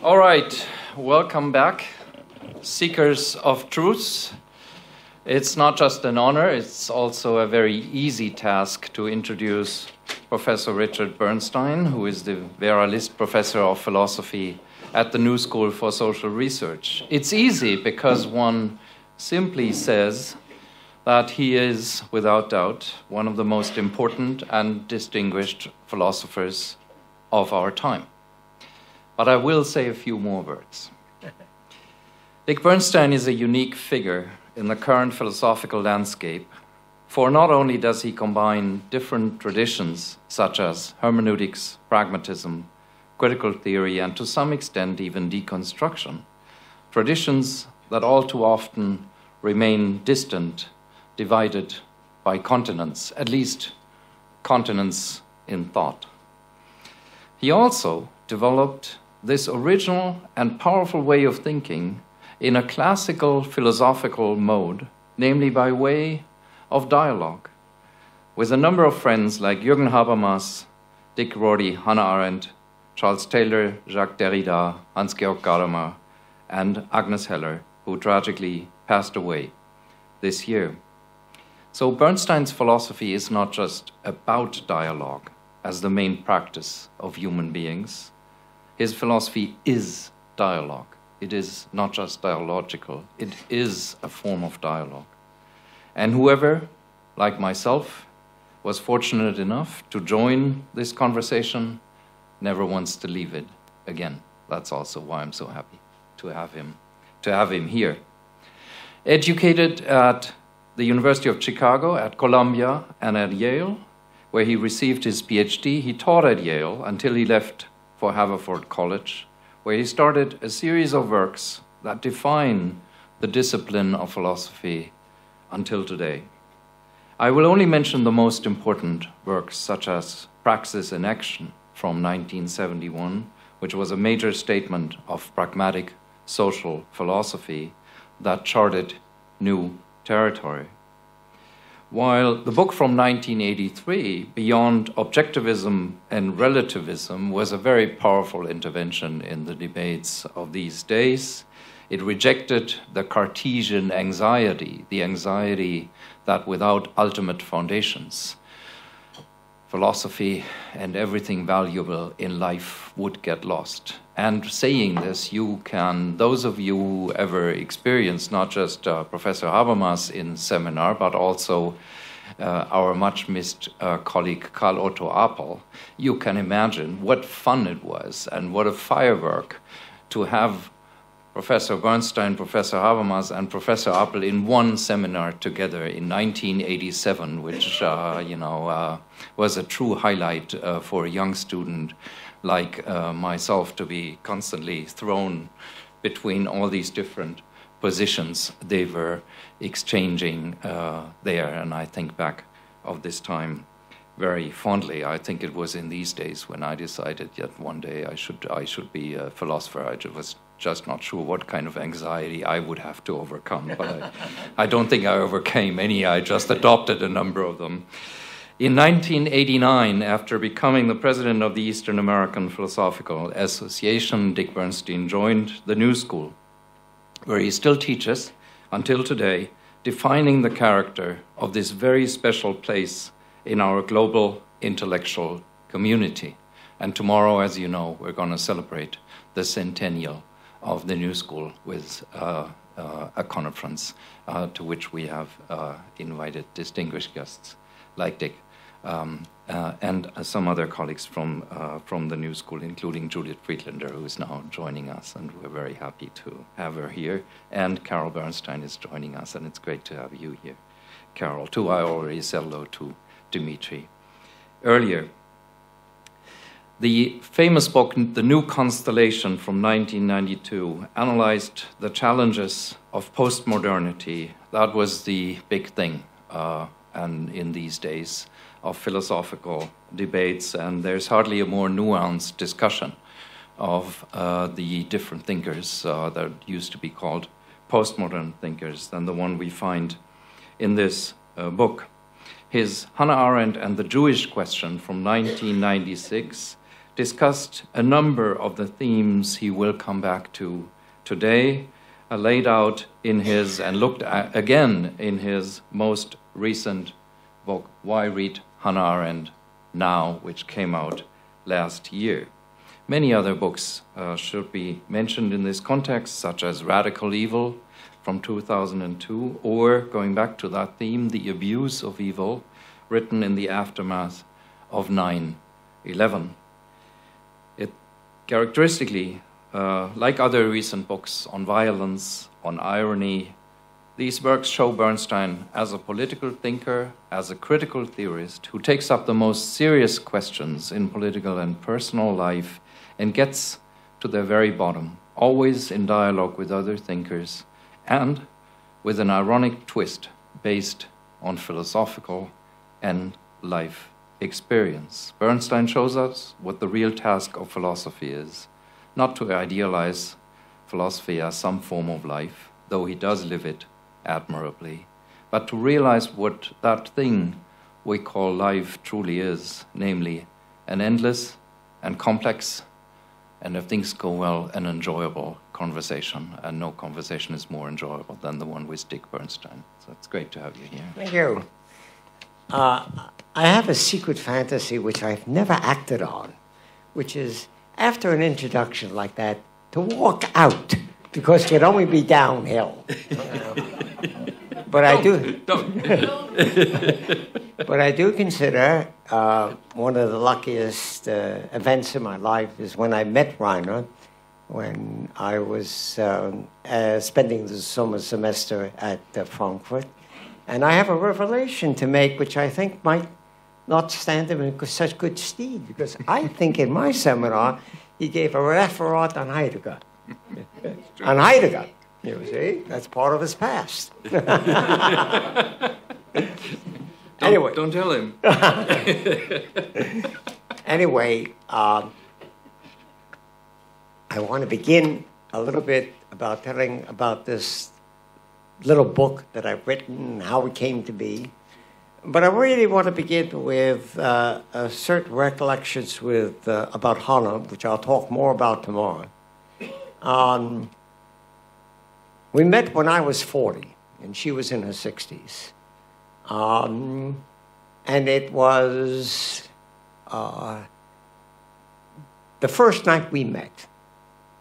All right, welcome back, seekers of truth. It's not just an honor, it's also a very easy task to introduce Professor Richard Bernstein, who is the Vera List Professor of Philosophy at the New School for Social Research. It's easy because one simply says that he is, without doubt, one of the most important and distinguished philosophers of our time. But I will say a few more words. Dick Bernstein is a unique figure in the current philosophical landscape, for not only does he combine different traditions such as hermeneutics, pragmatism, critical theory, and to some extent even deconstruction, traditions that all too often remain distant, divided by continents, at least continents in thought. He also developed this original and powerful way of thinking in a classical philosophical mode, namely by way of dialogue, with a number of friends like Jürgen Habermas, Dick Rorty, Hannah Arendt, Charles Taylor, Jacques Derrida, Hans-Georg Gadamer, and Agnes Heller, who tragically passed away this year. So Bernstein's philosophy is not just about dialogue as the main practice of human beings. His philosophy is dialogue. It is not just dialogical, it is a form of dialogue. And whoever, like myself, was fortunate enough to join this conversation never wants to leave it again. That's also why I'm so happy to have him here. Educated at the University of Chicago, at Columbia, and at Yale, where he received his PhD, he taught at Yale until he left for Haverford College, where he started a series of works that define the discipline of philosophy until today. I will only mention the most important works, such as Praxis in Action from 1971, which was a major statement of pragmatic social philosophy that charted new territory. While the book from 1983, Beyond Objectivism and Relativism, was a very powerful intervention in the debates of these days, it rejected the Cartesian anxiety, the anxiety that without ultimate foundations, philosophy and everything valuable in life would get lost. And saying this, those of you who ever experienced not just Professor Habermas in seminar, but also our much missed colleague Karl Otto Apel, you can imagine what fun it was and what a firework to have Professor Bernstein, Professor Habermas, and Professor Apel in one seminar together in 1987, which was a true highlight for a young student like myself to be constantly thrown between all these different positions they were exchanging there. And I think back of this time very fondly. I think it was in these days when I decided that one day I should be a philosopher. I was just not sure what kind of anxiety I would have to overcome. But I don't think I overcame any. I just adopted a number of them. In 1989, after becoming the president of the Eastern American Philosophical Association, Dick Bernstein joined the New School, where he still teaches until today, defining the character of this very special place in our global intellectual community. And tomorrow, as you know, we're going to celebrate the centennial of the New School with a conference to which we have invited distinguished guests like Dick. And some other colleagues from the New School, including Judith Friedlander, who is now joining us, and we're very happy to have her here. And Carol Bernstein is joining us, and it's great to have you here, Carol. Too, I already said hello to Dimitri earlier. The famous book, The New Constellation from 1992, analyzed the challenges of postmodernity. That was the big thing and in these days of philosophical debates, and there's hardly a more nuanced discussion of the different thinkers that used to be called postmodern thinkers than the one we find in this book. His Hannah Arendt and the Jewish Question from 1996 discussed a number of the themes he will come back to today, laid out in his, and looked at again in his most recent book, Why Read Hannah Arendt Now, which came out last year. Many other books should be mentioned in this context, such as Radical Evil from 2002, or, going back to that theme, The Abuse of Evil, written in the aftermath of 9/11. It characteristically, like other recent books on violence, on irony, these works show Bernstein as a political thinker, as a critical theorist, who takes up the most serious questions in political and personal life and gets to their very bottom, always in dialogue with other thinkers, and with an ironic twist based on philosophical and life experience. Bernstein shows us what the real task of philosophy is, not to idealize philosophy as some form of life, though he does live it admirably, but to realize what that thing we call life truly is, namely an endless and complex, and if things go well, an enjoyable conversation. And no conversation is more enjoyable than the one with Dick Bernstein. So it's great to have you here. Thank you. I have a secret fantasy which I've never acted on, which is, after an introduction like that, to walk out, because it can only be downhill. But I do. But I do consider one of the luckiest events in my life is when I met Rainer, when I was spending the summer semester at Frankfurt. And I have a revelation to make, which I think might not stand him in such good stead, because I think in my seminar he gave a referat on Heidegger. On Heidegger, you see, that's part of his past. Anyway, don't tell him. Anyway, I want to begin a little bit about telling about this little book that I've written and how it came to be. But I really want to begin with certain recollections with about Hannah, which I'll talk more about tomorrow. We met when I was 40, and she was in her 60s. And it was the first night we met.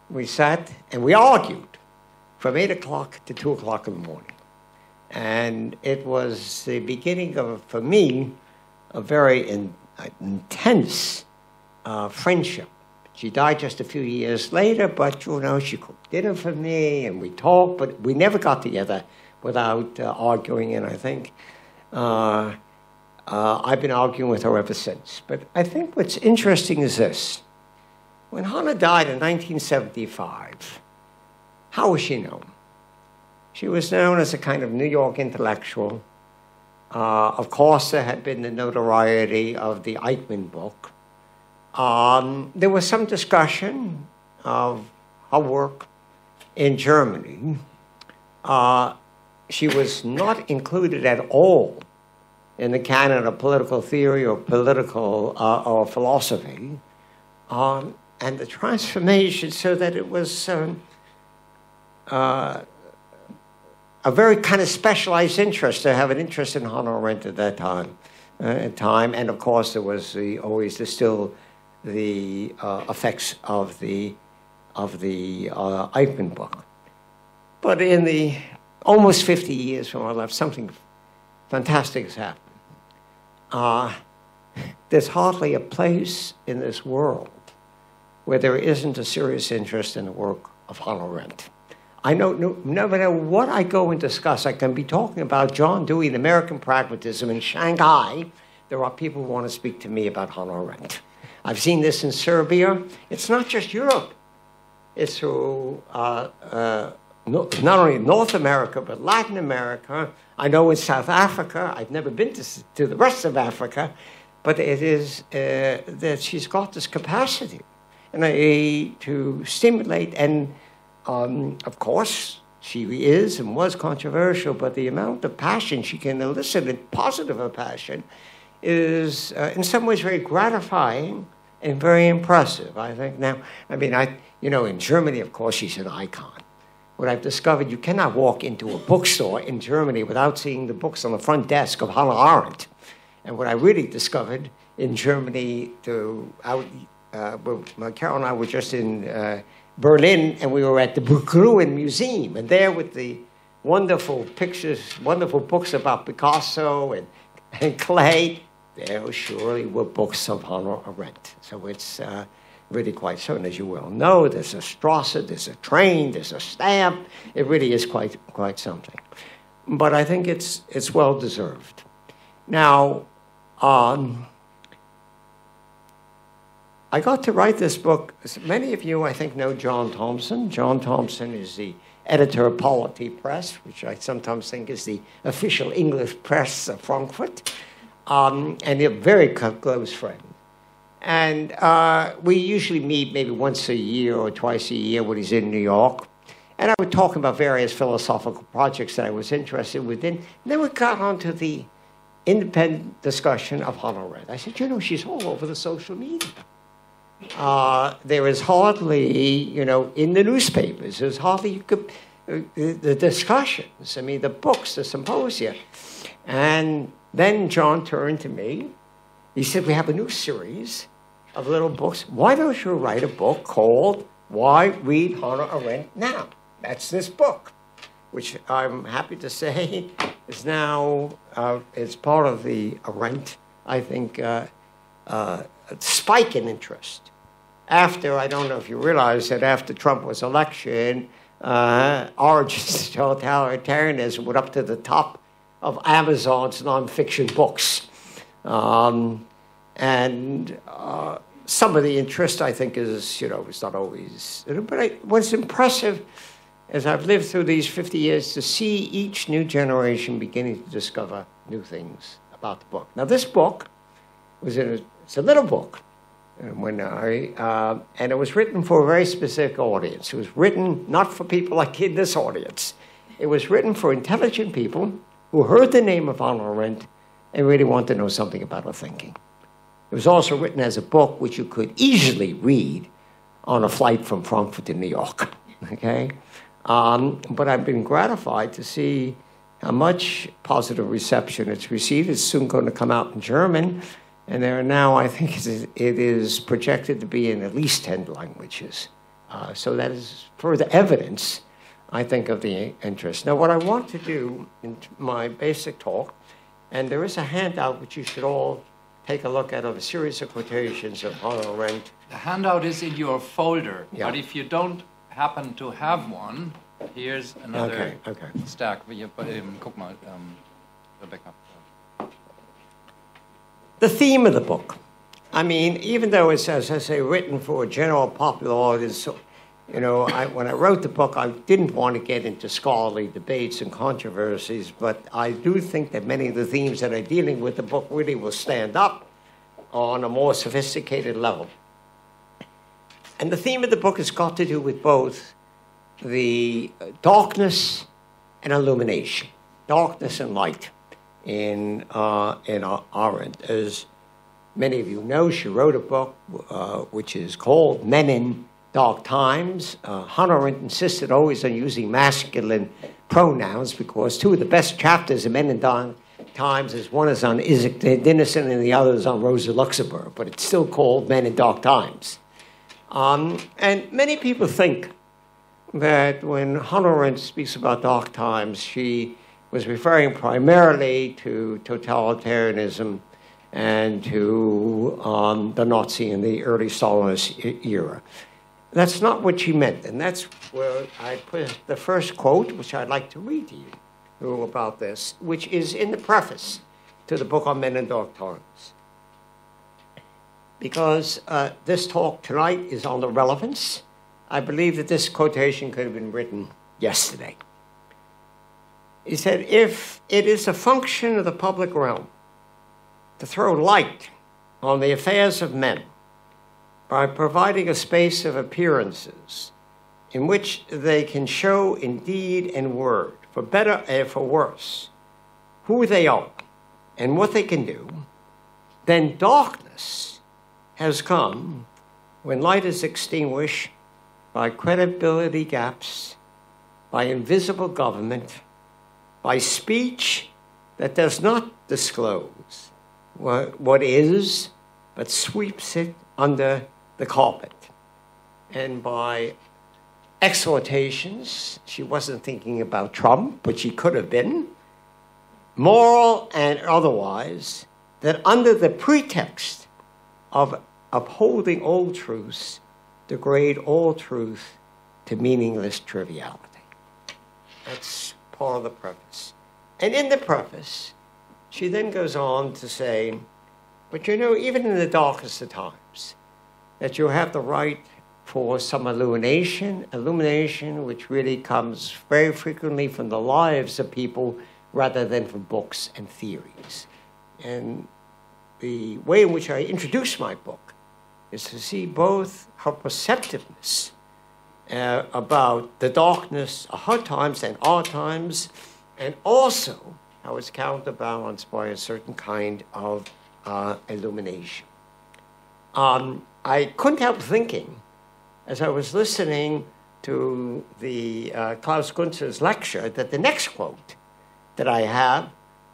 We sat and we argued from 8 o'clock to 2 o'clock in the morning. And it was the beginning of, for me, a very intense friendship. She died just a few years later, but, you know, she cooked dinner for me, and we talked, but we never got together without arguing, and I think I've been arguing with her ever since. But I think what's interesting is this. When Hannah died in 1975, how was she known? She was known as a kind of New York intellectual. Of course, there had been the notoriety of the Eichmann book. There was some discussion of her work in Germany. She was not included at all in the canon of political theory or political or philosophy. And the transformation, so that it was a very kind of specialized interest to have an interest in Hannah Arendt at that time. And of course, there was always still the effects of the Eichmann book. But in the almost 50 years from our life, something fantastic has happened. There's hardly a place in this world where there isn't a serious interest in the work of Hannah Arendt. I never know what I go and discuss. I can be talking about John Dewey and American pragmatism in Shanghai. There are people who want to speak to me about Hannah Arendt. I've seen this in Serbia. It's not just Europe. It's through not only North America, but Latin America. I know in South Africa. I've never been to the rest of Africa. But it is that she's got this capacity to stimulate. And, of course, she is and was controversial, but the amount of passion she can elicit, and positive passion, is in some ways very gratifying and very impressive, I think. Now, I mean, you know, in Germany, of course, she's an icon. What I've discovered, you cannot walk into a bookstore in Germany without seeing the books on the front desk of Hannah Arendt. And what I really discovered in Germany, Carol and I were just in Berlin, and we were at the Brückruhen Museum, and there with the wonderful pictures, wonderful books about Picasso and clay, there surely were books of Hannah Arendt. So it's really quite certain, as you well know. There's a Strasse, there's a train, there's a stamp. It really is quite something. But I think it's well deserved. Now, I got to write this book. Many of you, I think, know John Thompson. John Thompson is the editor of Polity Press, which I sometimes think is the official English press of Frankfurt, and a very close friend. And we usually meet maybe once a year or twice a year when he's in New York. And I would talk about various philosophical projects that I was interested within. And then we got onto the independent discussion of Hannah Arendt. I said, you know, she's all over the social media. There is hardly, you know, in the newspapers, there's hardly the discussions, I mean, the books, the symposia. And then John turned to me. He said, we have a new series of little books. Why don't you write a book called Why Read Hannah Arendt Now? That's this book, which I'm happy to say is now, it's part of the Arendt, I think, spike in interest. After, I don't know if you realize that after Trump was elected, Origins of Totalitarianism went up to the top of Amazon's nonfiction books. Some of the interest, I think, is, you know, it's not always, but what's impressive as I've lived through these 50 years to see each new generation beginning to discover new things about the book. Now, this book it's a little book, and it was written for a very specific audience. It was written not for people like in this audience. It was written for intelligent people who heard the name of Hannah Arendt and really want to know something about her thinking. It was also written as a book which you could easily read on a flight from Frankfurt to New York, okay? But I've been gratified to see how much positive reception it's received. It's soon going to come out in German, and there are now, I think it is projected to be in at least 10 languages. So that is further evidence, I think, of the interest. Now, what I want to do in my basic talk, and there is a handout which you should all take a look at of a series of quotations of Hannah Arendt. The handout is in your folder, yeah. But if you don't happen to have one, here's another stack. Guck mal, Rebecca. The theme of the book. I mean, even though it's, as I say, written for a general popular audience, so, you know, when I wrote the book, I didn't want to get into scholarly debates and controversies, but I do think that many of the themes that are dealing with the book really will stand up on a more sophisticated level. And the theme of the book has got to do with both the darkness and illumination, darkness and light in Arendt. As many of you know, she wrote a book which is called Men in Dark Times. Hannah Arendt insisted always on using masculine pronouns because two of the best chapters of Men in Dark Times is one is on Isaac Dinesen and the other is on Rosa Luxemburg, but it's still called Men in Dark Times. And many people think that when Hannah Arendt speaks about dark times, she was referring primarily to totalitarianism and to the Nazi and the early Stalinist era. That's not what she meant, and that's where I put the first quote, which I'd like to read to you about this, which is in the preface to the book on Men in Dark Times. Because this talk tonight is on the relevance, I believe that this quotation could have been written yesterday. He said, if it is a function of the public realm to throw light on the affairs of men by providing a space of appearances in which they can show in deed and word, for better and for worse, who they are and what they can do, then darkness has come when light is extinguished by credibility gaps, by invisible government, by speech that does not disclose what is, but sweeps it under the carpet, and by exhortations, she wasn't thinking about Trump, but she could have been, moral and otherwise, that under the pretext of upholding all truths, degrade all truth to meaningless triviality. That's part of the preface. And in the preface, she then goes on to say, but you know, even in the darkest of times, that you have the right for some illumination which really comes very frequently from the lives of people rather than from books and theories. And the way in which I introduce my book is to see both her perceptiveness about the darkness of her times and our times, and also how it's counterbalanced by a certain kind of illumination. I couldn't help thinking, as I was listening to the Klaus Gunzer's lecture, that the next quote that I have,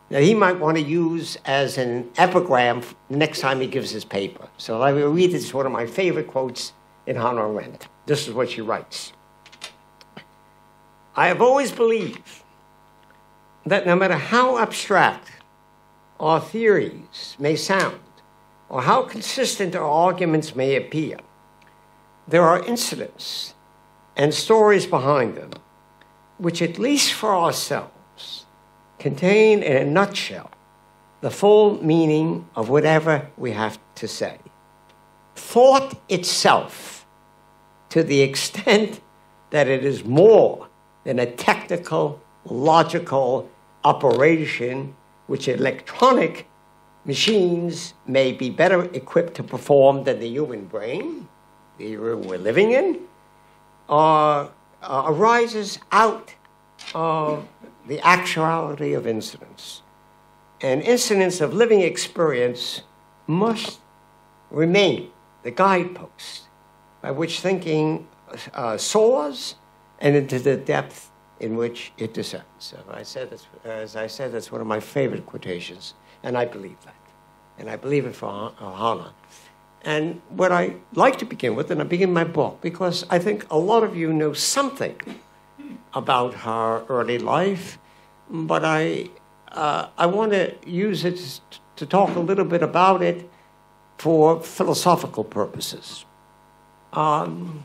that he might want to use as an epigram the next time he gives his paper. So I will read this, one of my favorite quotes in Hannah Arendt. This is what she writes. I have always believed that no matter how abstract our theories may sound, or how consistent our arguments may appear, there are incidents and stories behind them which, at least for ourselves, contain in a nutshell the full meaning of whatever we have to say. Thought itself, to the extent that it is more than a technical, logical operation which electronic machines may be better equipped to perform than the human brain, the era we're living in, arises out of the actuality of incidents. And incidents of living experience must remain the guidepost by which thinking soars and into the depth in which it descends. So as I said, that's one of my favorite quotations, and I believe that. And I believe it for Hannah. And what I like to begin with, and I begin my book, because I think a lot of you know something about her early life, but I want to use it to talk a little bit about it for philosophical purposes. Hannah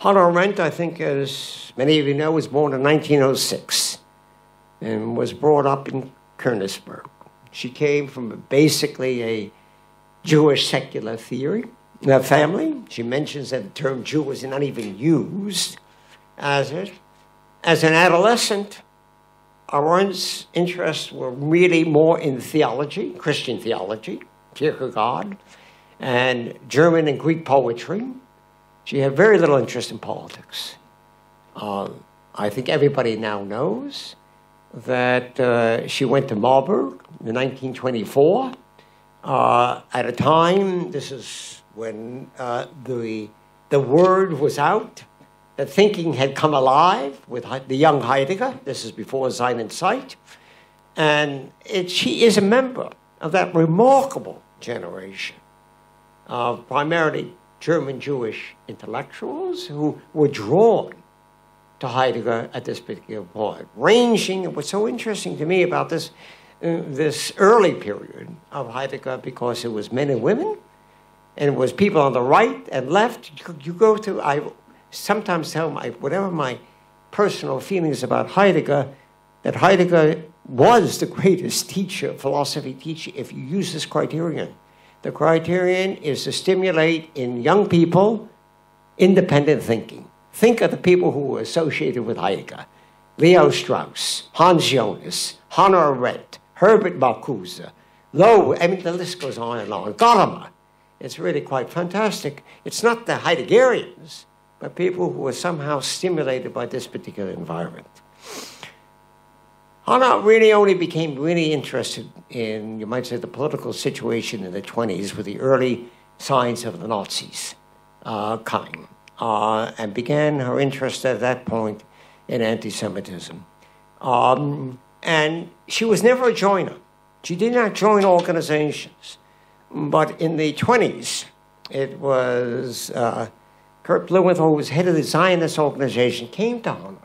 Arendt, I think, as many of you know, was born in 1906 and was brought up in Königsberg. She came from basically a Jewish secular family. She mentions that the term Jew was not even used as it. As an adolescent, Arendt's interests were really more in theology, Christian theology, Kierkegaard, and German and Greek poetry. She had very little interest in politics. I think everybody now knows that she went to Marburg in 1924. At a time, this is when the word was out, that thinking had come alive with the young Heidegger. This is before Sein und Zeit. And she is a member of that remarkable generation of primarily German Jewish intellectuals who were drawn to Heidegger at this particular point, ranging. What's so interesting to me about this early period of Heidegger, because it was men and women, and it was people on the right and left. You go to, I sometimes tell whatever my personal feelings about Heidegger, that Heidegger was the greatest teacher, philosophy teacher, if you use this criterion. The criterion is to stimulate in young people independent thinking. Think of the people who were associated with Heidegger: Leo Strauss, Hans Jonas, Hannah Arendt, Herbert Marcuse, the list goes on and on. Gadamer. It's really quite fantastic. It's not the Heideggerians, but people who were somehow stimulated by this particular environment. Hannah really only became really interested in, you might say, the political situation in the 20s with the early signs of the Nazis coming, and began her interest at that point in anti-Semitism. And she was never a joiner. She did not join organizations. But in the 20s, it was Kurt Blumenthal, who was head of the Zionist organization, came to Hannah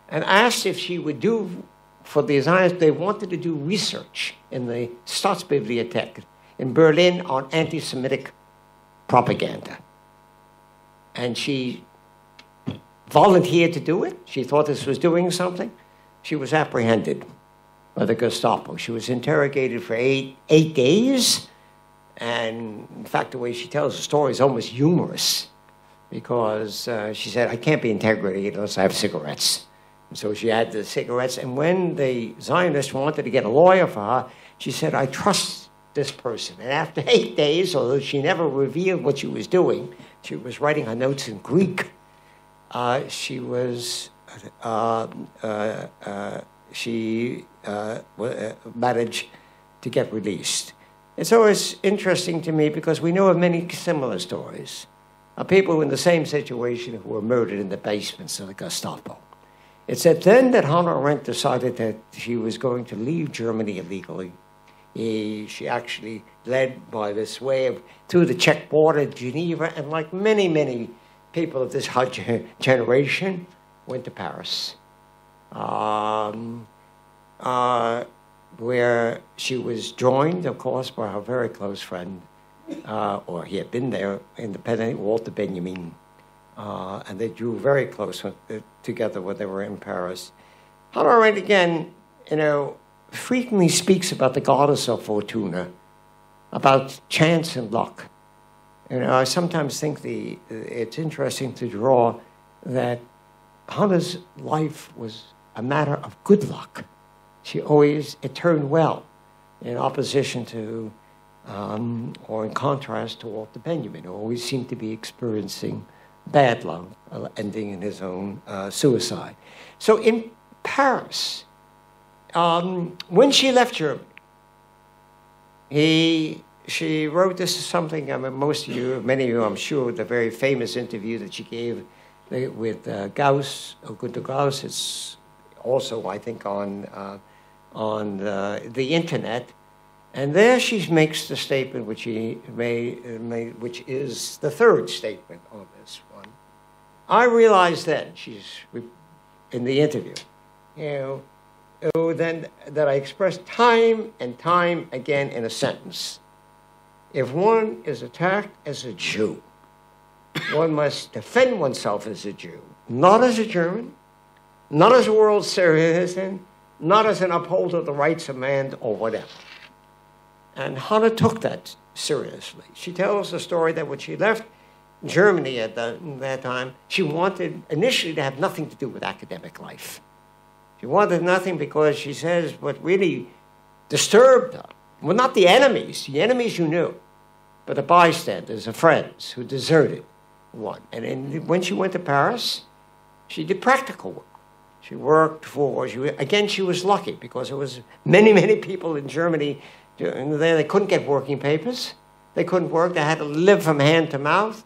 and asked if she would do, for the Zionists, they wanted to do research in the Staatsbibliothek in Berlin on anti-Semitic propaganda. And she volunteered to do it. She thought this was doing something. She was apprehended by the Gestapo. She was interrogated for eight days. And in fact, the way she tells the story is almost humorous, because she said, I can't be interrogated unless I have cigarettes. And so she had the cigarettes. And when the Zionists wanted to get a lawyer for her, she said, I trust this person. And after 8 days, although she never revealed what she was doing, she was writing her notes in Greek, she managed to get released. It's always interesting to me because we know of many similar stories of people in the same situation who were murdered in the basements of the Gestapo. It's at then that Hannah Arendt decided that she was going to leave Germany illegally. She actually led by this way through the Czech border, Geneva, and like many, many people of this generation, went to Paris, where she was joined, of course, by her very close friend, or he had been there independently, Walter Benjamin, and they drew very close together when they were in Paris. Hannah Arendt, again, frequently speaks about the goddess of Fortuna, about chance and luck. I sometimes think it's interesting to draw that Hannah's life was a matter of good luck. It turned well, in opposition to, or in contrast to Walter Benjamin, who always seemed to be experiencing bad luck, ending in his own suicide. So in Paris, when she left Germany, she wrote, this is something, many of you, I'm sure, the very famous interview that she gave with Gauss, or Günter Gauss. It's also, I think, on the internet. And there she makes the statement which she made, which is the third statement on this one. I realized then, she's in the interview, then that I expressed time and time again in a sentence. If one is attacked as a Jew, one must defend oneself as a Jew, not as a German, not as a world citizen, not as an upholder of the rights of man or whatever. And Hannah took that seriously. She tells the story that when she left Germany at that time, she wanted initially to have nothing to do with academic life. She wanted nothing because, she says, what really disturbed her were not the enemies you knew, but the bystanders, the friends who deserted one. And when she went to Paris, she did practical work. She worked she was lucky because there was many, many people in Germany there. They couldn't get working papers. They couldn't work. They had to live from hand to mouth.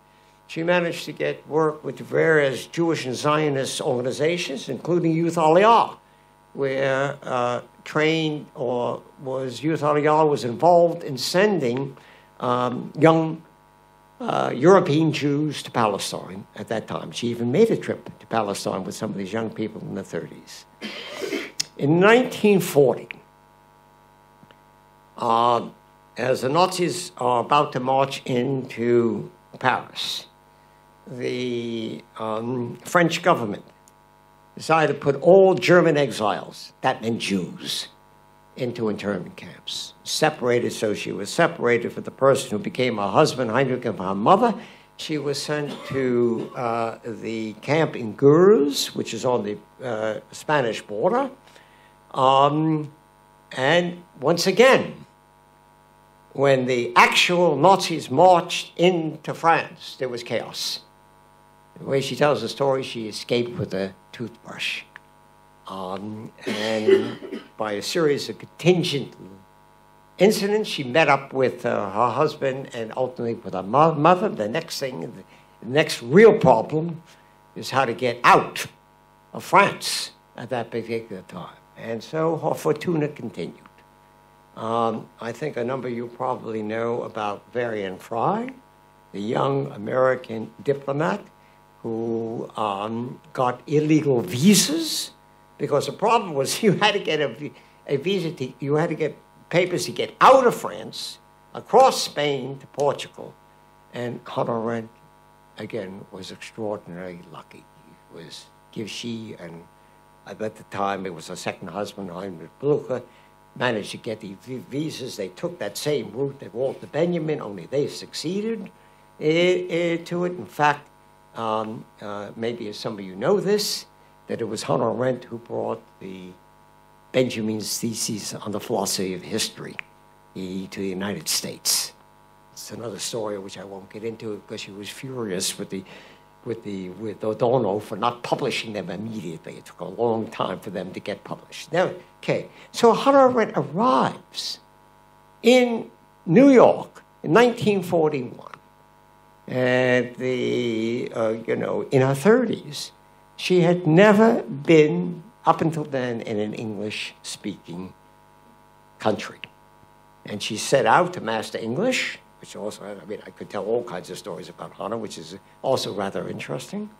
She managed to get work with various Jewish and Zionist organizations, including Youth Aliyah, where Youth Aliyah was involved in sending young European Jews to Palestine at that time. She even made a trip to Palestine with some of these young people in the 30s. In 1940, as the Nazis are about to march into Paris, the French government decided to put all German exiles, that meant Jews, into internment camps. Separated, so she was separated from the person who became her husband, Heinrich, and her mother. She was sent to the camp in Gurs, which is on the Spanish border. And once again, when the actual Nazis marched into France, there was chaos. The way she tells the story, she escaped with a toothbrush. And by a series of contingent incident, she met up with her husband and ultimately with her mother. The next thing, the next real problem is how to get out of France at that particular time. And so her fortuna continued. I think a number of you probably know about Vera Fry, the young American diplomat who got illegal visas, because the problem was you had to get a visa, you had to get papers to get out of France, across Spain to Portugal. And Hannah Arendt, again, was extraordinarily lucky. She and at the time it was her second husband, Heinrich Blucher, managed to get the visas. They took that same route that Walter Benjamin, only they succeeded to it. In fact, maybe some of you know this, that it was Hannah Arendt who brought Benjamin's thesis on the philosophy of history to the United States. It's another story which I won't get into because she was furious with Adorno for not publishing them immediately. It took a long time for them to get published. Now, okay, so Hannah Arendt arrives in New York in 1941. And in her 30s, she had never been, up until then, in an English-speaking country. And she set out to master English, which also, I could tell all kinds of stories about Hannah, which is also rather interesting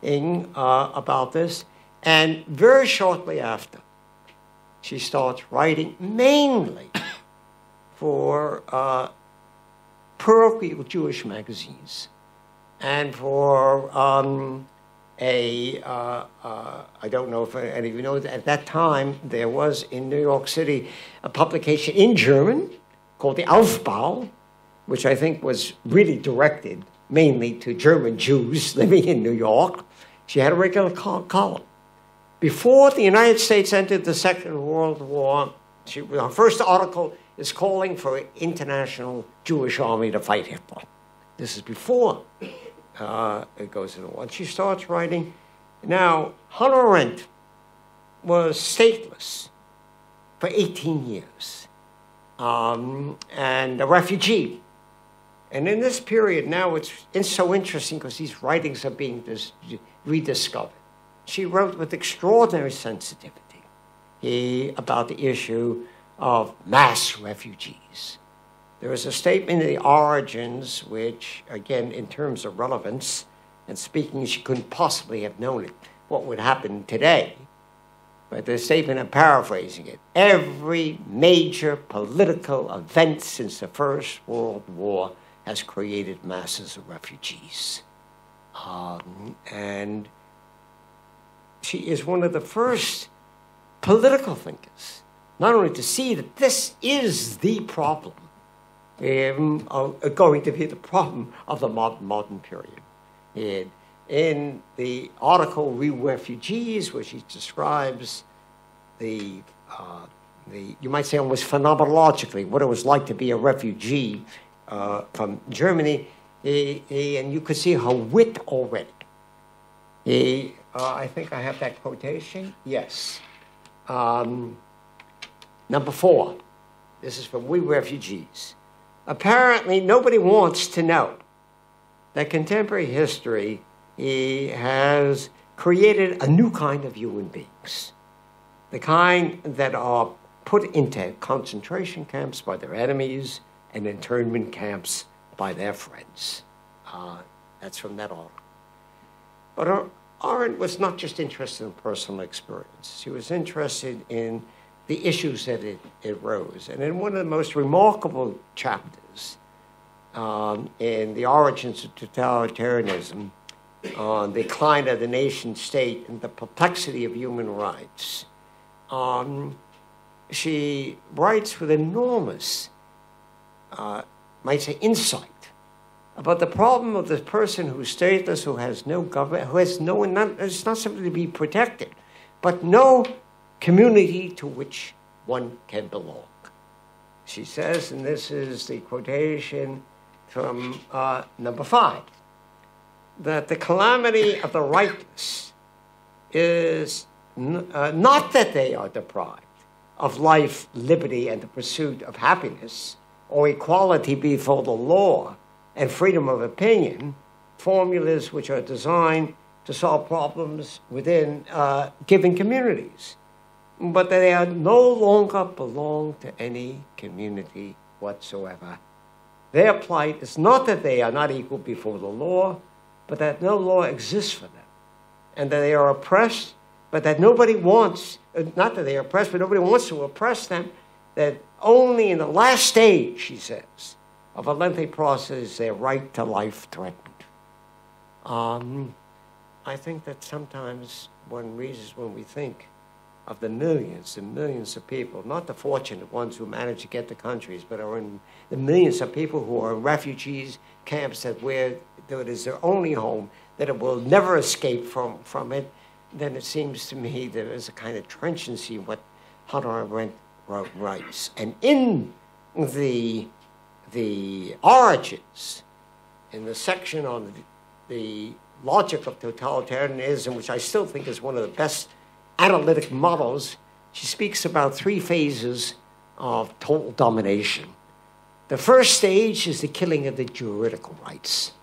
about this. And very shortly after, she starts writing mainly for parochial Jewish magazines and for I don't know if any of you know, at that time there was in New York City a publication in German called the Aufbau, which I think was really directed mainly to German Jews living in New York. She had a regular column. Before the United States entered the Second World War, her first article is calling for an international Jewish army to fight Hitler. This is before it goes into war. And she starts writing. Now, Hannah Arendt was stateless for 18 years and a refugee. And in this period, now it's so interesting because these writings are being rediscovered. She wrote with extraordinary sensitivity about the issue of mass refugees. There is a statement in the Origins, which, again, in terms of relevance, and speaking, she couldn't possibly have known it, what would happen today. But the statement, I'm paraphrasing it, every major political event since the First World War has created masses of refugees. And she is one of the first political thinkers, not only to see that this is the problem, going to be the problem of the modern period. In the article, We Refugees, where she describes you might say almost phenomenologically, what it was like to be a refugee from Germany, and you could see her wit already. I think I have that quotation. Yes. Number 4. This is from We Refugees. Apparently, nobody wants to know that contemporary history has created a new kind of human beings, the kind that are put into concentration camps by their enemies and internment camps by their friends. That's from that article. But Arendt was not just interested in personal experience. She was interested in the issues that it rose. And in one of the most remarkable chapters in The Origins of Totalitarianism, on the decline of the nation state and the perplexity of human rights, she writes with enormous, might say, insight about the problem of the person who's stateless, who has no government, who has no one, it's not something to be protected, but no community to which one can belong. She says, and this is the quotation from number 5, that the calamity of the rightless is not that they are deprived of life, liberty, and the pursuit of happiness, or equality before the law and freedom of opinion, formulas which are designed to solve problems within given communities. But they are no longer belong to any community whatsoever. Their plight is not that they are not equal before the law, but that no law exists for them, and that they are oppressed, but that nobody wants, not that they are oppressed, but nobody wants to oppress them, that only in the last stage, she says, of a lengthy process is their right to life threatened. I think that sometimes one reasons when we think of the millions and millions of people, not the fortunate ones who manage to get to countries, but are in the millions of people who are in refugees camps that where it is their only home, that it will never escape from it, then it seems to me there is a kind of trenchance in what Hannah Arendt writes. And in the origins, in the section on the logic of totalitarianism, which I still think is one of the best analytic models, she speaks about 3 phases of total domination. The first stage is the killing of the juridical rights.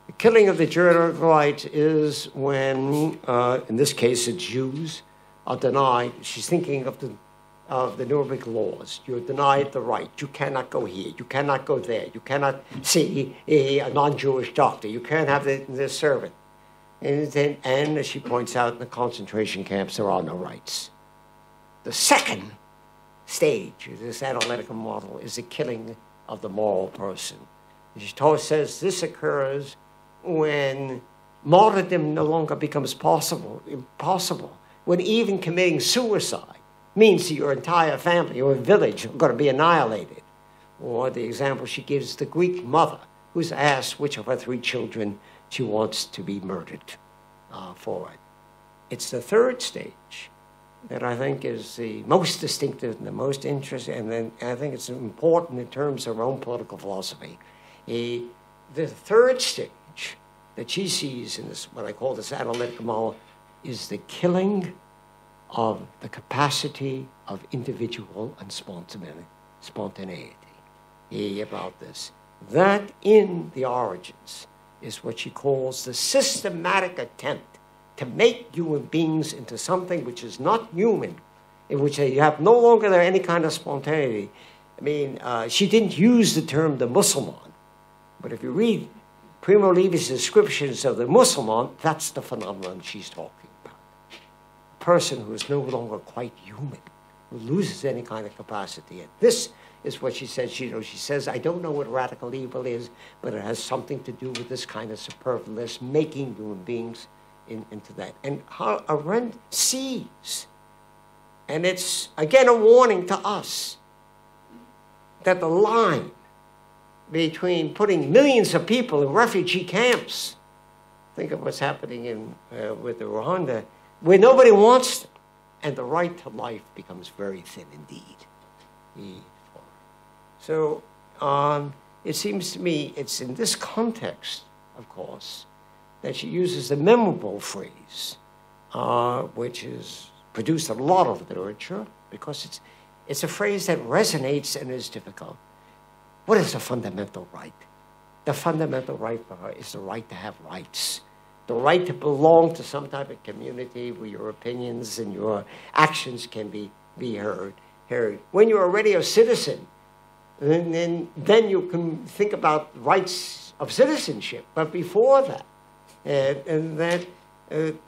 The killing of the juridical rights is when, in this case, the Jews are denied. She's thinking of the Nuremberg laws. You're denied the right. You cannot go here. You cannot go there. You cannot see a non-Jewish doctor. You can't have the servant. And as she points out, in the concentration camps, there are no rights. The second stage of this analytical model is the killing of the moral person. She says this occurs when martyrdom no longer becomes impossible, when even committing suicide means that your entire family, your village, are going to be annihilated. Or the example she gives, the Greek mother, who's asked which of her 3 children she wants to be murdered for it. It's the third stage that I think is the most distinctive and the most interesting, and then I think it's important in terms of her own political philosophy. The third stage that she sees in this, what I call this analytical model, is the killing of the capacity of individual and spontaneity. About this. That in the origins is what she calls the systematic attempt to make human beings into something which is not human, in which you have no longer any kind of spontaneity. I mean, she didn't use the term the Muslim, but if you read Primo Levi's descriptions of the Muslim, that's the phenomenon she's talking about. A person who is no longer quite human, who loses any kind of capacity. And this is what she says. She says, I don't know what radical evil is, but it has something to do with this kind of superfluous, making human beings into that. And how Arendt sees, and it's, again, a warning to us, that the line between putting millions of people in refugee camps, think of what's happening with the Rwanda, where nobody wants them, and the right to life becomes very thin indeed. So it seems to me it's in this context, of course, that she uses the memorable phrase, which has produced a lot of literature, because it's a phrase that resonates and is difficult. What is the fundamental right? The fundamental right for her is the right to have rights, the right to belong to some type of community where your opinions and your actions can be heard. When you're already a citizen, then you can think about rights of citizenship. But before that, and that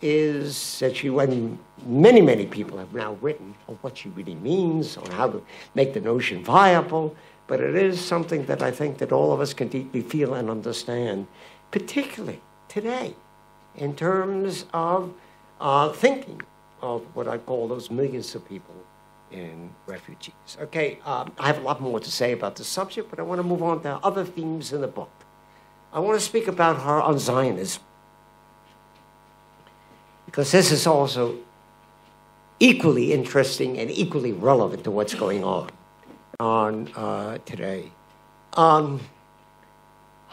is that when many people have now written on what she really means, on how to make the notion viable, but it is something that I think that all of us can deeply feel and understand, particularly today, in terms of thinking of what I call those millions of people in refugees. Okay, I have a lot more to say about the subject, but I want to move on to other themes in the book. I want to speak about her on Zionism, because this is also equally interesting and equally relevant to what's going on today. Hannah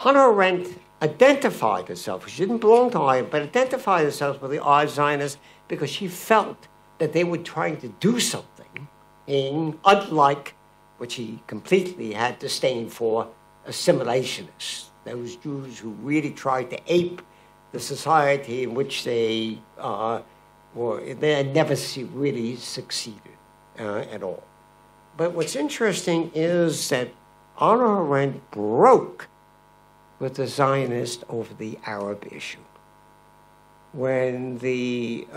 Arendt identified herself, she didn't belong to Arendt, but identified herself with the Zionists because she felt that they were trying to do something unlike, which he completely had disdain for, assimilationists, those Jews who really tried to ape the society in which they never really succeeded at all. But what's interesting is that Hannah Arendt broke with the Zionists over the Arab issue. When the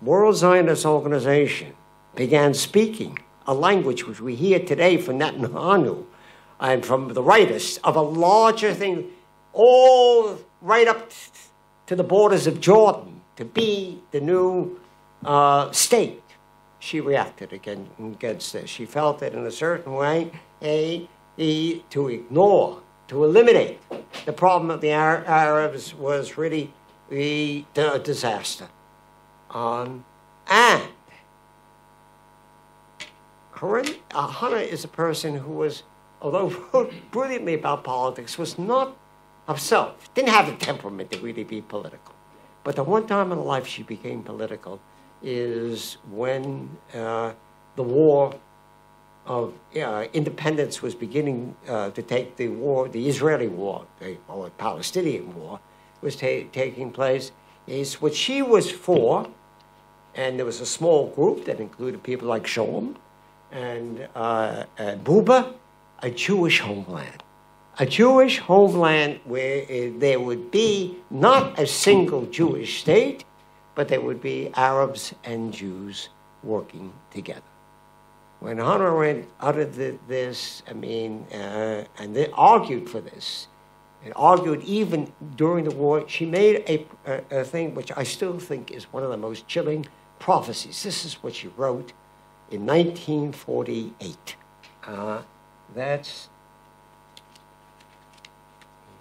World Zionist Organization began speaking a language which we hear today from Netanyahu and from the rightists of a larger thing, all right up to the borders of Jordan, to be the new state, she reacted against this. She felt that in a certain way, to ignore, to eliminate the problem of the Arabs was really the disaster. And Hannah is a person who was, although wrote brilliantly about politics, was not herself, didn't have the temperament to really be political. But the one time in her life she became political is when the war of independence was beginning to take the Israeli war, or Palestinian war, was taking place. Is what she was for, and there was a small group that included people like Sholem and Buber, a Jewish homeland. A Jewish homeland where there would be not a single Jewish state, but there would be Arabs and Jews working together. When Hannah Arendt uttered this, and they argued for this, and argued even during the war, she made a thing which I still think is one of the most chilling prophecies. This is what she wrote in 1948. That's,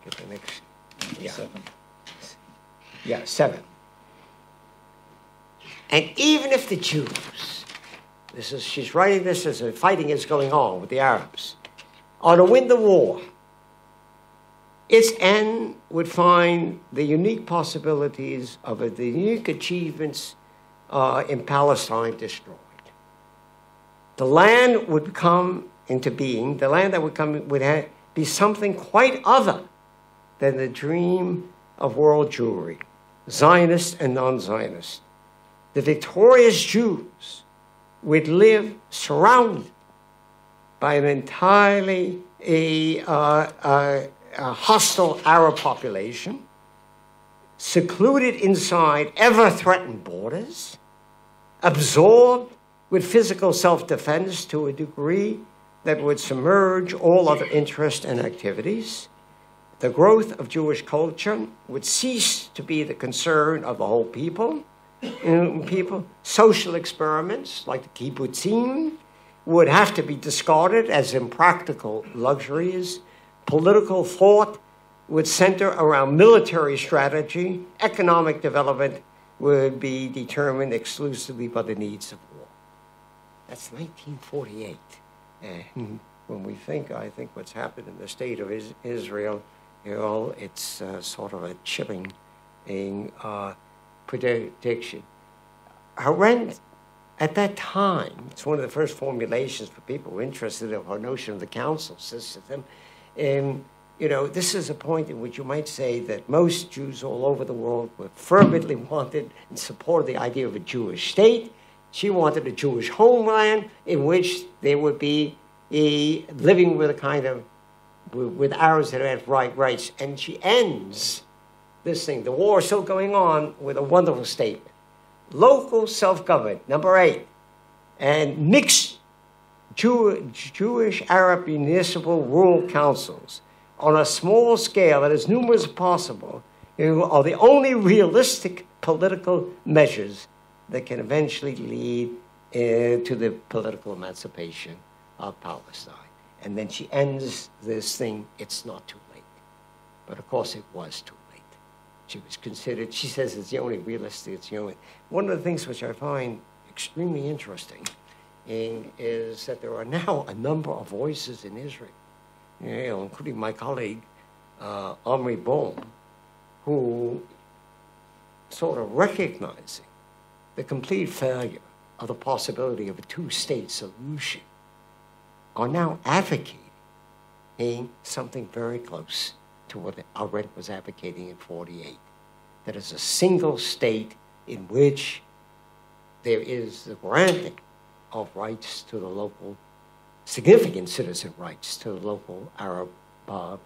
get the next, yeah. 7. Yeah, 7. And even if the Jews, she's writing this as fighting is going on with the Arabs, are to win the war, its end would find the unique possibilities of the unique achievements in Palestine destroyed. The land would come into being, the land that would come would be something quite other than the dream of world Jewry, Zionist and non-Zionist. The victorious Jews would live surrounded by an entirely a hostile Arab population, secluded inside ever-threatened borders, absorbed with physical self-defense to a degree that would submerge all other interests and activities. The growth of Jewish culture would cease to be the concern of the whole people. Social experiments like the kibbutzim would have to be discarded as impractical luxuries. Political thought would center around military strategy. Economic development would be determined exclusively by the needs of war. That's 1948. And when we think, I think what's happened in the state of Israel, it's sort of a chilling prediction. Arendt, at that time, it's one of the first formulations for people who are interested in our notion of the council system. This is a point in which you might say that most Jews all over the world were fervently wanted and supported the idea of a Jewish state. She wanted a Jewish homeland in which they would be living with a kind of, with Arabs that had rights. And she ends this thing, the war is still going on, with a wonderful statement. Local self-government, number 8, and mixed Jewish Arab municipal rural councils on a small scale that as numerous as possible are the only realistic political measures that can eventually lead to the political emancipation of Palestine. And then she ends this thing, it's not too late. But of course it was too late. She was considered, she says it's the only realistic, it's the only. One of the things which I find extremely interesting is that there are now a number of voices in Israel, including my colleague, Omri Bohm, who sort of recognizing the complete failure of the possibility of a two-state solution are now advocating something very close to what Arendt was advocating in 48. That is a single state in which there is the granting of rights to the local, significant citizen rights to the local Arab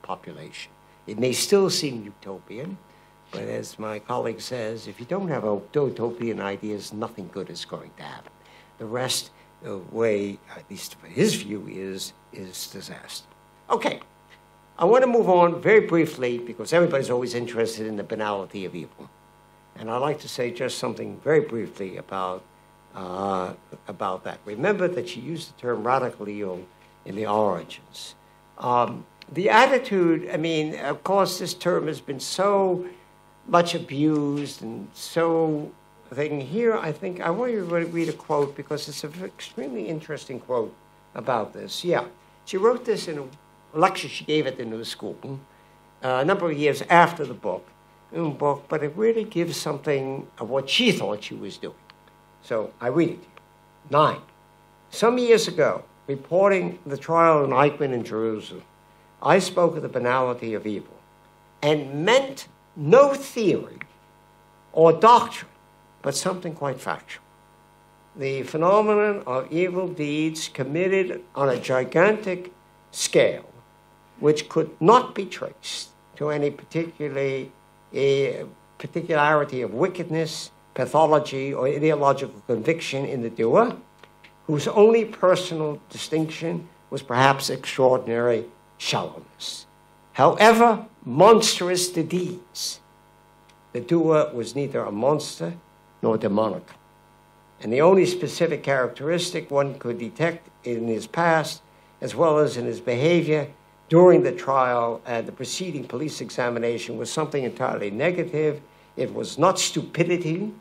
population. It may still seem utopian, but as my colleague says, if you don't have utopian ideas, nothing good is going to happen. The rest, the way, at least for his view, is disaster. Okay, I want to move on very briefly because everybody's always interested in the banality of evil. And I'd like to say just something very briefly about that. Remember that she used the term radical evil in the origins. The attitude, I mean, of course, this term has been so much abused and so thing. Here, I think, I want you to read a quote because it's an extremely interesting quote about this. Yeah, she wrote this in a lecture she gave at the New School a number of years after the book, but it really gives something of what she thought she was doing. So I read it to you. 9. Some years ago, reporting the trial in Eichmann in Jerusalem, I spoke of the banality of evil and meant no theory or doctrine, but something quite factual. The phenomenon of evil deeds committed on a gigantic scale, which could not be traced to any particularity of wickedness, pathology, or ideological conviction in the doer, whose only personal distinction was perhaps extraordinary shallowness. However monstrous the deeds, the doer was neither a monster nor demonic. And the only specific characteristic one could detect in his past, as well as in his behavior during the trial and the preceding police examination, was something entirely negative. It was not stupidity,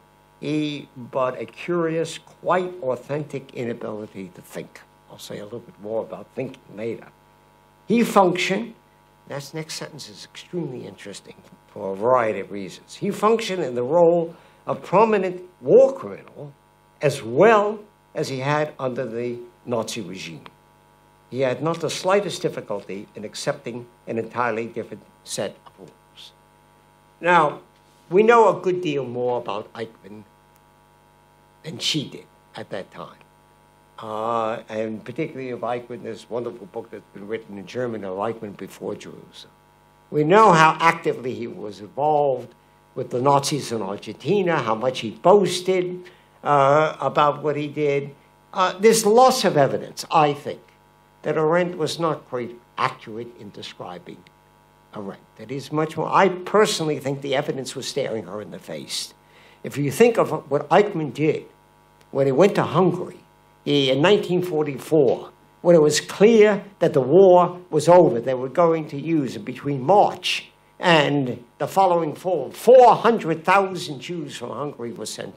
but a curious, quite authentic inability to think. I'll say a little bit more about thinking later. He functioned, that next sentence is extremely interesting for a variety of reasons. He functioned in the role of prominent war criminal as well as he had under the Nazi regime. He had not the slightest difficulty in accepting an entirely different set of rules. Now, we know a good deal more about Eichmann than she did at that time. And particularly of Eichmann, this wonderful book that's been written in German of Eichmann before Jerusalem. We know how actively he was involved with the Nazis in Argentina, how much he boasted about what he did. There's lots of evidence, I think, that Arendt was not quite accurate in describing Arendt. That is much more, I personally think the evidence was staring her in the face. If you think of what Eichmann did when he went to Hungary, in 1944, when it was clear that the war was over, they were going to use it between March and the following fall. 400,000 Jews from Hungary were sent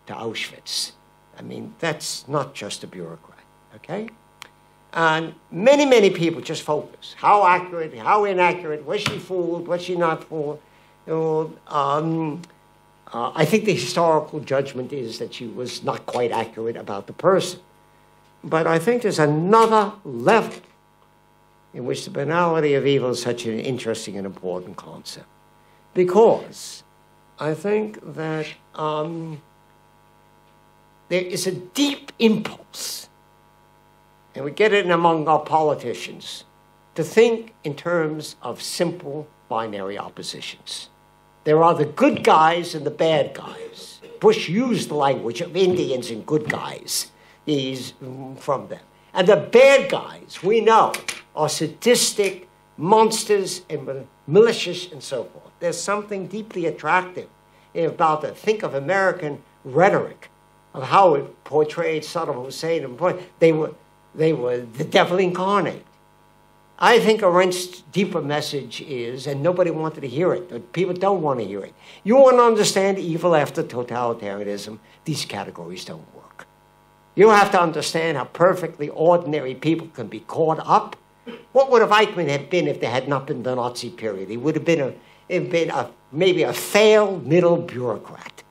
to Auschwitz. I mean, that's not just a bureaucrat, okay? And many, many people just focus. How accurate, how inaccurate, was she fooled, was she not fooled? I think the historical judgment is that she was not quite accurate about the person. But I think there's another level in which the banality of evil is such an interesting and important concept. Because I think that there is a deep impulse, and we get it among our politicians, to think in terms of simple binary oppositions. There are the good guys and the bad guys. Bush used the language of Indians and good guys. He's from them. And the bad guys, we know, are sadistic monsters and malicious and so forth. There's something deeply attractive about the think of American rhetoric of how it portrayed Saddam Hussein. And they were the devil incarnate. I think Arendt's deeper message is, and nobody wanted to hear it, people don't want to hear it. You want to understand evil after totalitarianism, these categories don't work. You have to understand how perfectly ordinary people can be caught up. What would have Eichmann have been if there had not been the Nazi period? He would have been maybe a failed middle bureaucrat.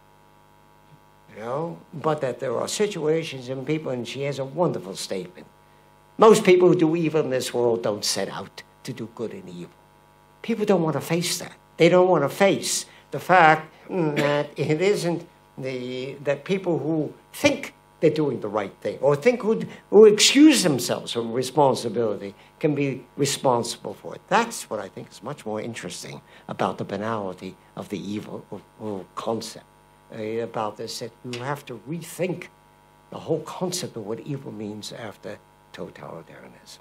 but that there are situations in people, and she has a wonderful statement. Most people who do evil in this world don't set out to do good and evil. People don't want to face that. They don't want to face the fact that it isn't that people who think they're doing the right thing, or think who excuse themselves from responsibility, can be responsible for it. That's what I think is much more interesting about the banality of the evil concept. About this, that you have to rethink the whole concept of what evil means after totalitarianism.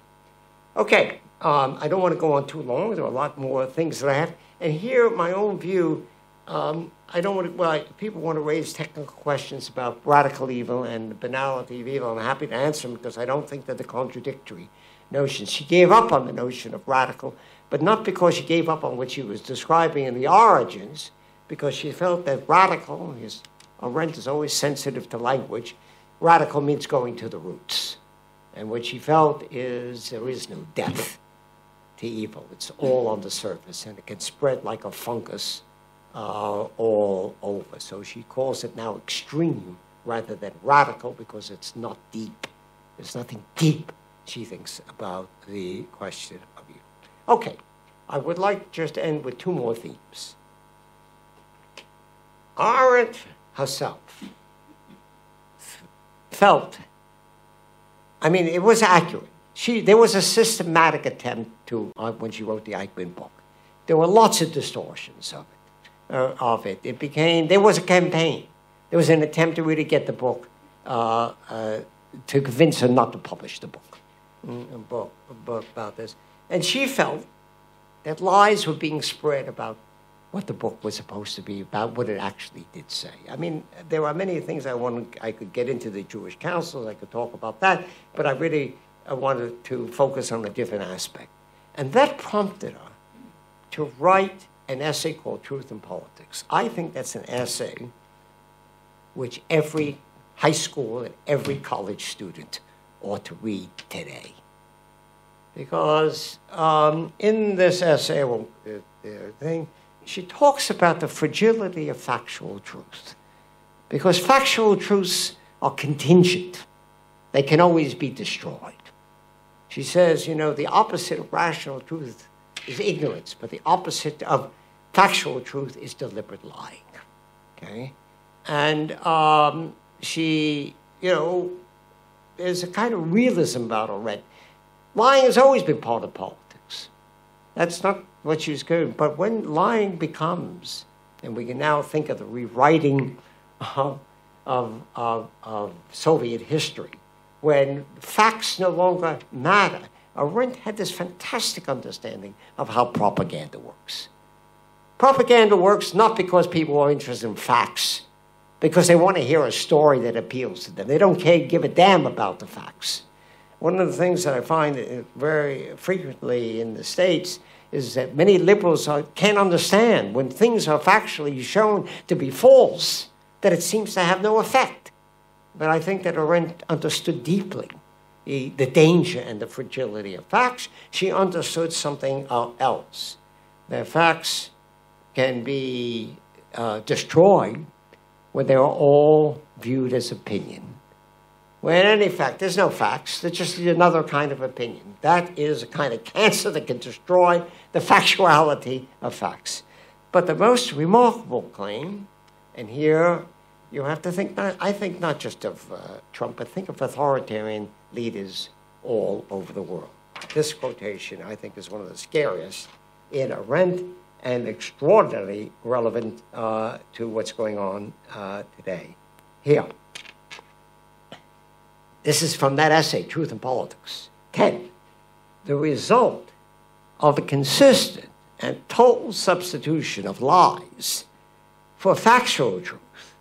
Okay, I don't want to go on too long. There are a lot more things that I have. And here, my own view, I don't want to, well, people want to raise technical questions about radical evil and the banality of evil. I'm happy to answer them because I don't think that they're contradictory notions. She gave up on the notion of radical, but not because she gave up on what she was describing in the origins, because she felt that radical, Arendt is always sensitive to language, radical means going to the roots. And what she felt is there is no depth to evil. It's all on the surface, and it can spread like a fungus all over. So she calls it now extreme rather than radical because it's not deep. There's nothing deep, she thinks, about the question of evil. Okay, I would like just to end with two more themes. Arendt herself felt, I mean, it was accurate. There was a systematic attempt to, when she wrote the Eichmann book, there were lots of distortions of it. It became, there was a campaign. There was an attempt to really get the book, to convince her not to publish the book, a book about this. And she felt that lies were being spread about what the book was supposed to be about, what it actually did say. I mean, there are many things I could get into the Jewish councils, I could talk about that, but I wanted to focus on a different aspect. And that prompted her to write an essay called Truth and Politics. I think that's an essay which every high school and every college student ought to read today. Because in this essay, she talks about the fragility of factual truth. Because factual truths are contingent. They can always be destroyed. She says, the opposite of rational truth is ignorance, but the opposite of factual truth is deliberate lying. Okay? And there's a kind of realism about Arendt. Lying has always been part of politics. That's not what she's good. But when lying becomes, and we can now think of the rewriting of Soviet history, when facts no longer matter, Arendt had this fantastic understanding of how propaganda works. Propaganda works not because people are interested in facts, because they want to hear a story that appeals to them. They don't give a damn about the facts. One of the things that I find very frequently in the States is that many liberals can't understand when things are factually shown to be false, that it seems to have no effect. But I think that Arendt understood deeply the danger and the fragility of facts. She understood something else. That facts can be destroyed when they are all viewed as opinion. When in any fact, there's no facts, there's just another kind of opinion. That is a kind of cancer that can destroy the factuality of facts. But the most remarkable claim, and here you have to think, I think not just of Trump, but think of authoritarian leaders all over the world. This quotation, I think, is one of the scariest in Arendt and extraordinarily relevant to what's going on today. Here. This is from that essay, Truth and Politics. 10. The result of a consistent and total substitution of lies for factual truth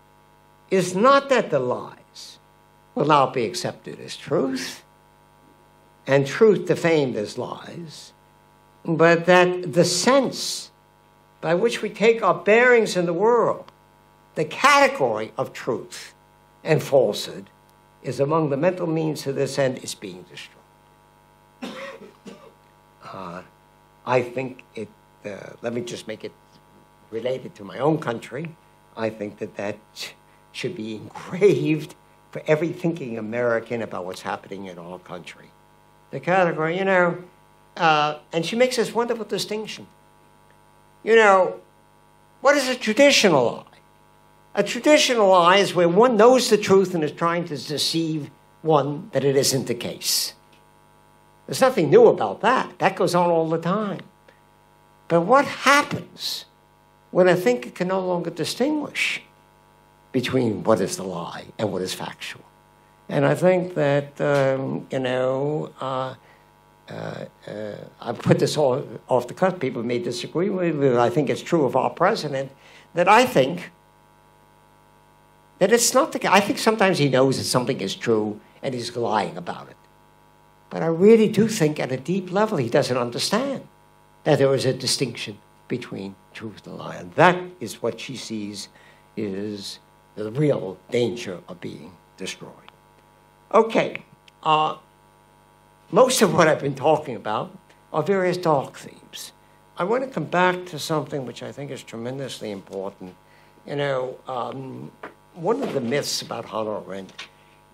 is not that the lies will now be accepted as truth and truth defamed as lies, but that the sense by which we take our bearings in the world, the category of truth and falsehood, is among the mental means to this end is being destroyed. I think it, let me just make it related to my own country. I think that should be engraved for every thinking American about what's happening in our country. The category, you know, and she makes this wonderful distinction. You know, what is a traditional lie? A traditional lie is where one knows the truth and is trying to deceive one that it isn't the case. There's nothing new about that. That goes on all the time. But what happens when a thinker can no longer distinguish between what is the lie and what is factual? And I think that, you know, I put this all off the cuff. People may disagree with me, but I think it's true of our president, that I think that it's not the case. I think sometimes he knows that something is true and he's lying about it. But I really do think at a deep level he doesn't understand that there is a distinction between truth and lie. And that is what she sees is the real danger of being destroyed. Okay, most of what I've been talking about are various dark themes. I want to come back to something which I think is tremendously important. You know, one of the myths about Hannah Arendt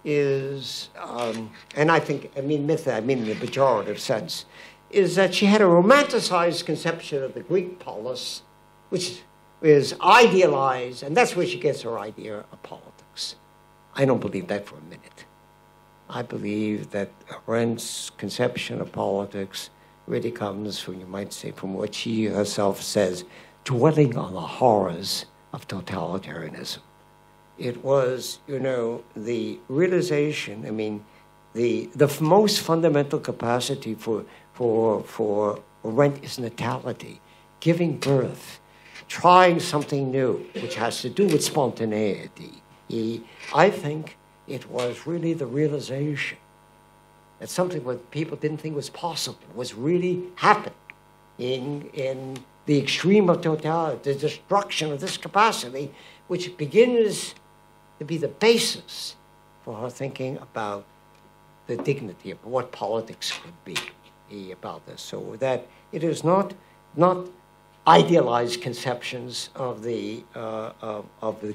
is, and I mean myth, I mean in the pejorative sense, is that she had a romanticized conception of the Greek polis, which is idealized, and that's where she gets her idea of politics. I don't believe that for a minute. I believe that Arendt's conception of politics really comes from, you might say, from what she herself says, dwelling on the horrors of totalitarianism. It was, you know, the realization, I mean, the most fundamental capacity for Arendt is natality, giving birth, trying something new, which has to do with spontaneity. I think it was really the realization that something that people didn't think was possible was really happening in the extreme of totality, the destruction of this capacity, which begins to be the basis for her thinking about the dignity of what politics could be about this. So that it is not idealized conceptions of the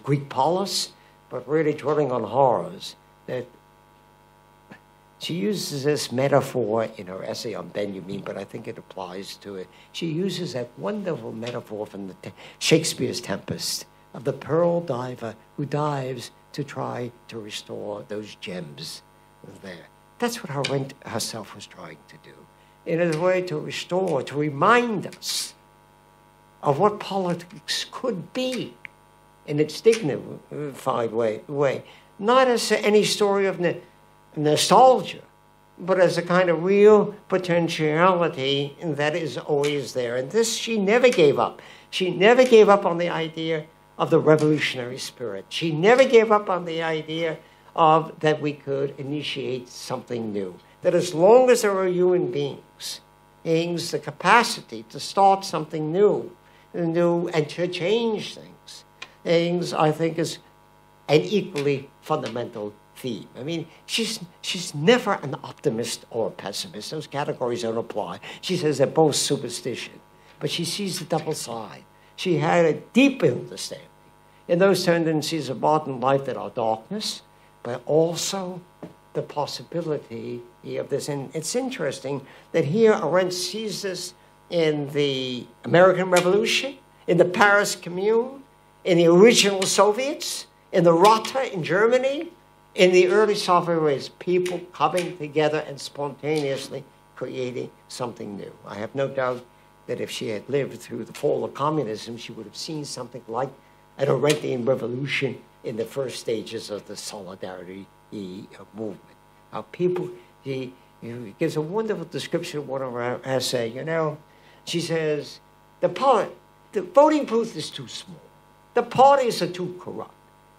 Greek polis, but really dwelling on horrors. That she uses this metaphor in her essay on Benjamin, but I think it applies to it. She uses that wonderful metaphor from Shakespeare's Tempest of the pearl diver who dives to try to restore those gems there. That's what Arendt herself was trying to do, in a way to restore, to remind us of what politics could be in its dignified way. Not as any story of nostalgia, but as a kind of real potentiality that is always there. And this she never gave up. She never gave up on the idea of the revolutionary spirit. She never gave up on the idea of that we could initiate something new. That as long as there are human beings, the capacity to start something new and to change things, I think is an equally fundamental theme. I mean, she's never an optimist or a pessimist. Those categories don't apply. She says they're both superstition, but she sees the double side. She had a deep understanding in those tendencies of modern life that are darkness, but also the possibility of this. And it's interesting that here Arendt sees this in the American Revolution, in the Paris Commune, in the original Soviets, in the Rota in Germany, in the early Soviet ways, people coming together and spontaneously creating something new. I have no doubt that if she had lived through the fall of communism, she would have seen something like an Arendtian revolution in the first stages of the solidarity movement. How people, he gives a wonderful description of one of her essay. You know, she says, the voting booth is too small. The parties are too corrupt.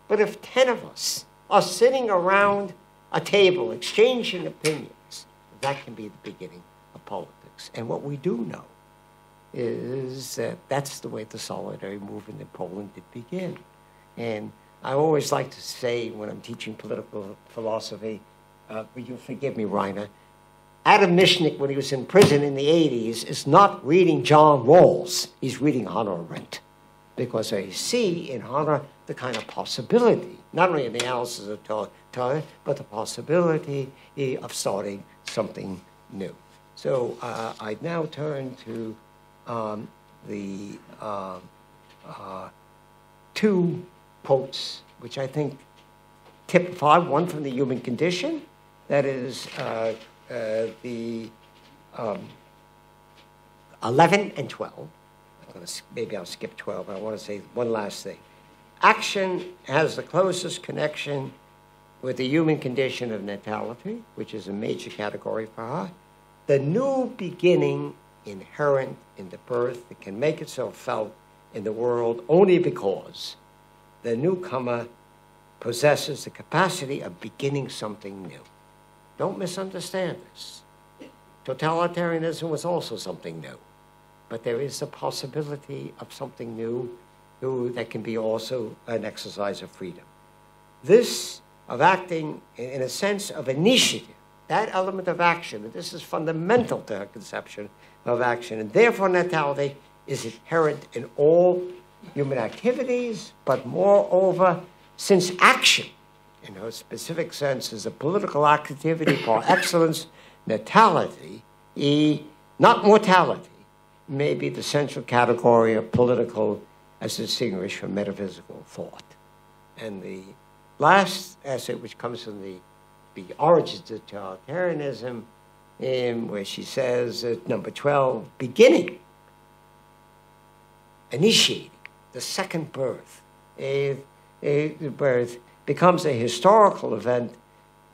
But if 10 of us are sitting around a table exchanging opinions, that can be the beginning of politics. And what we do know is that that's the way the solidarity movement in Poland did begin. And I always like to say when I'm teaching political philosophy, you'll forgive me, Rainer, Adam Michnik, when he was in prison in the 80s, is not reading John Rawls. He's reading Hannah Arendt. because I see in her the kind of possibility, not only in the analysis of time, but the possibility of starting something new. So I now turn to the two quotes, which I think typify, one from the human condition, that is the 11 and 12. Maybe I'll skip 12, but I want to say one last thing. Action has the closest connection with the human condition of natality, which is a major category for her. The new beginning inherent in the birth that can make itself felt in the world only because the newcomer possesses the capacity of beginning something new. Don't misunderstand this. Totalitarianism was also something new, but there is a possibility of something new that can be also an exercise of freedom. This of acting in a sense of initiative, that element of action, and this is fundamental to her conception of action, and therefore natality is inherent in all human activities, but moreover, since action, in her specific sense, is a political activity par excellence, natality, not mortality, may be the central category of political as distinguished from metaphysical thought. And the last essay, which comes from the origins of totalitarianism, where she says at number 12, beginning, initiating, the second birth, birth becomes a historical event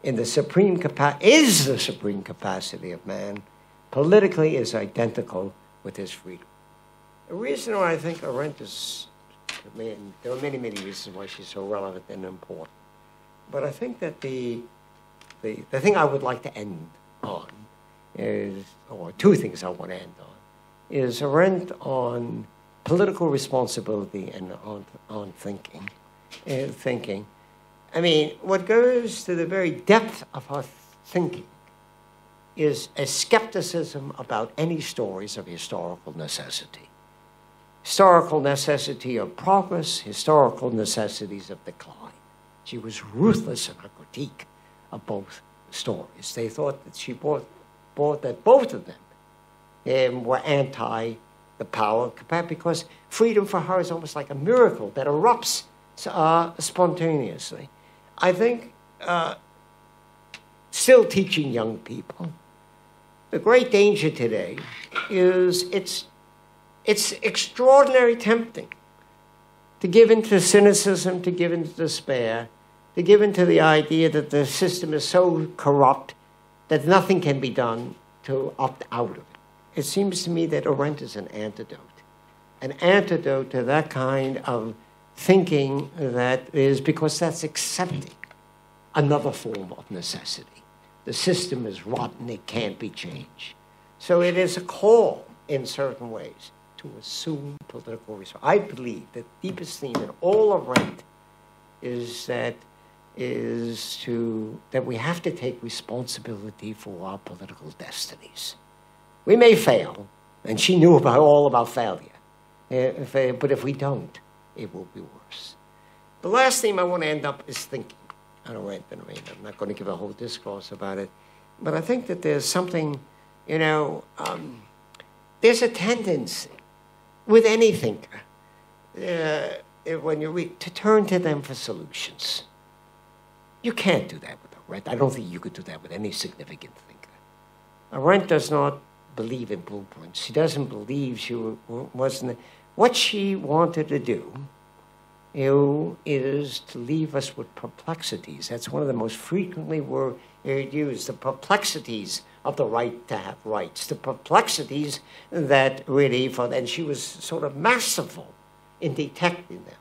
in the supreme is the supreme capacity of man, politically is identical with his freedom. The reason why I think Arendt is, there are many, many reasons why she's so relevant and important, but I think that the thing I would like to end on is, or two things I want to end on, is Arendt on political responsibility and on thinking. I mean, what goes to the very depth of her thinking is a skepticism about any stories of historical necessity. Historical necessity of progress, historical necessities of decline. She was ruthless in her critique of both stories. They thought that she bought that both of them were anti the power, because freedom for her is almost like a miracle that erupts spontaneously. I think still teaching young people, the great danger today is it's extraordinarily tempting to give into cynicism, to give into despair, to give into the idea that the system is so corrupt that nothing can be done to opt out of it. It seems to me that Arendt is an antidote to that kind of thinking that is, because that's accepting another form of necessity. The system is rotten, it can't be changed. So it is a call, in certain ways, to assume political responsibility. I believe the deepest theme in all of Arendt is that we have to take responsibility for our political destinies. We may fail, and she knew all about failure. But if we don't, it will be worse. The last theme I want to end up is thinking. I don't rant and read. I'm not going to give a whole discourse about it. But I think that there's something, there's a tendency with any thinker, when you read, to turn to them for solutions. You can't do that with Arendt. I don't think you could do that with any significant thinker. Arendt does not believe in blueprints. She doesn't believe she wasn't. What she wanted to do is to leave us with perplexities. That's one of the most frequently used, the perplexities of the right to have rights, the perplexities that really, and she was sort of masterful in detecting them.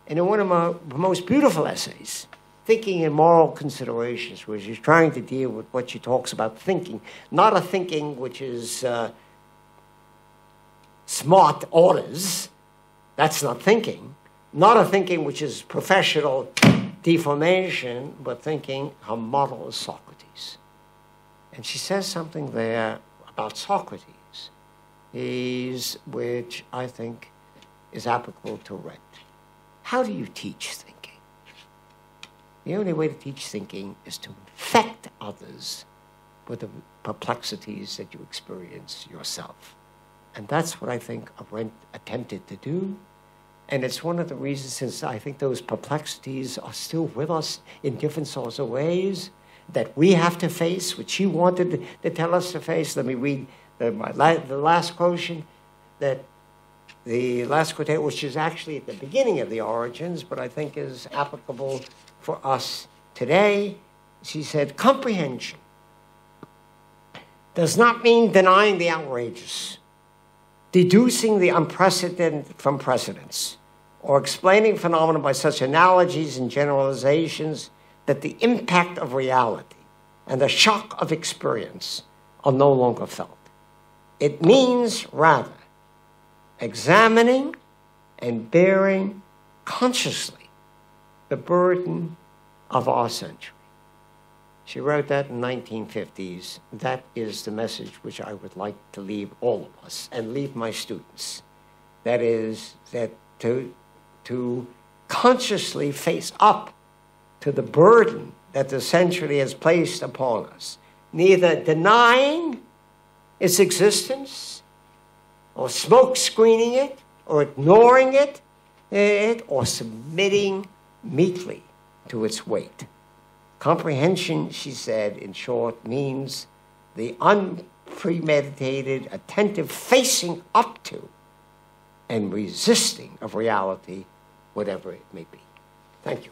And in one of my most beautiful essays, Thinking in Moral Considerations, where she's trying to deal with what she talks about thinking, not a thinking which is smart orders, that's not thinking, not a thinking which is professional deformation, but thinking her model is Socrates. And she says something there about Socrates, which I think is applicable to Arendt. How do you teach thinking? The only way to teach thinking is to infect others with the perplexities that you experience yourself. And that's what I think Arendt attempted to do. And it's one of the reasons, since I think those perplexities are still with us in different sorts of ways, that we have to face, which she wanted to tell us to face. Let me read the last quotation, that the last quotation, which is actually at the beginning of the Origins, but I think is applicable for us today. She said, comprehension does not mean denying the outrageous, deducing the unprecedented from precedents, or explaining phenomena by such analogies and generalizations that the impact of reality and the shock of experience are no longer felt. It means, rather, examining and bearing consciously the burden of our century. She wrote that in the 1950s. That is the message which I would like to leave all of us and leave my students. That is, that to consciously face up to the burden that the century has placed upon us, neither denying its existence, or smoke screening it, or ignoring it, or submitting meekly to its weight. Comprehension, she said, in short, means the unpremeditated, attentive facing up to and resisting of reality, whatever it may be. Thank you.